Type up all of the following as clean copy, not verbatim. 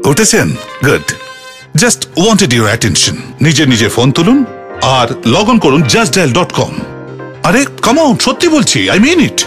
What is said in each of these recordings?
উঠেছেন? Good. Just wanted your attention. নিজে নিজে ফোন তুলুন আর লগ অন করুন justdial.com। আরে কাম অন, সত্যি বলছি, I mean it.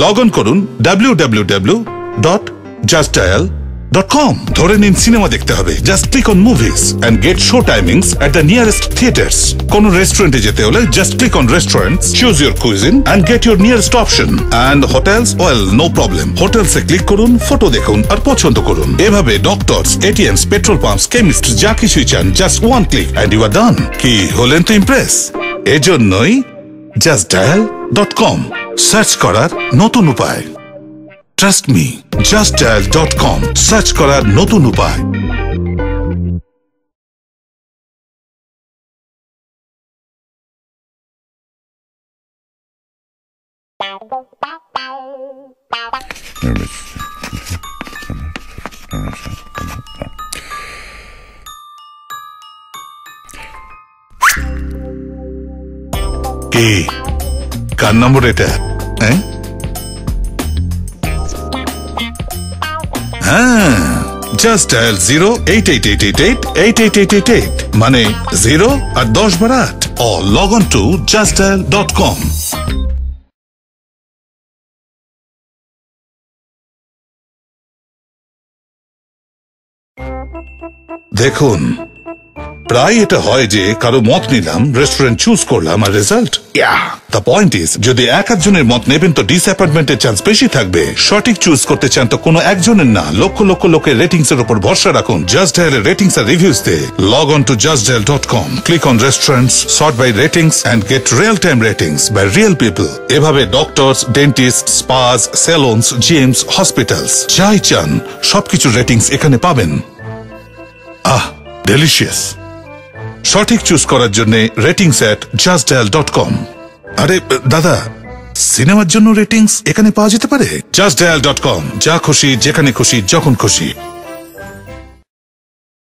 Log on করুন www.justdial.com। ধরে নিন সিনেমা দেখতে হবে, just click on movies and get show timings at the nearest theatres. কোন রেস্টুরেন্টে যেতে হলে just click on restaurants, choose your cuisine and get your nearest option. And hotels, well no problem, হোটেলসে click করুন, photo দেখুন আর পছন্দ করুন। এভাবে doctors, ATMs, petrol pumps, chemist যা কিছুই চান, just one click and you আর ডান। কি হলেন তো ইমপ্রেস? এজন্যই justdial.com সার্চ করার নতুন উপায়। ট্রাস্ট মি, justdial.com সার্চ করার নতুন উপায়। কি কার নম্বর এটা? জাস্ট ডায়াল 088888888 মানে 0 আর 10 বার 8 or log on to justdial.com। দেখুন, প্রায় এটা হয় যে কারো মত নিলাম, রেস্টুরেন্ট চুজ করলাম আর রেজাল্ট দ্য পয়েন্ট ইজ, যদি এক একজনের মত নেবেন তো ডিসঅ্যাপয়েন্টমেন্টের চান্স বেশি থাকবে। সঠিক চুজ করতে চান তো কোনো একজনের না, লক্ষ লক্ষ লোকের রেটিংস এর উপর ভরসা রাখুন। জাস্ট ডায়ালের রেটিংস আর রিভিউস তে log on to justdial.com, click on restaurants, sort by ratings and get real time ratings by real people. এভাবে doctors, dentist, spas, salons, gyms, hospitals যাই চান সবকিছুর রেটিংস এখানে পাবেন। ডেলিশিয়াস। সঠিক চুজ করার জন্য রেটিংস এট justdial.com। আরে দাদা, সিনেমার জন্য রেটিংস এখানে পাওয়া যেতে পারে? justdial.com, যা খুশি, যেখানে খুশি, যখন খুশি।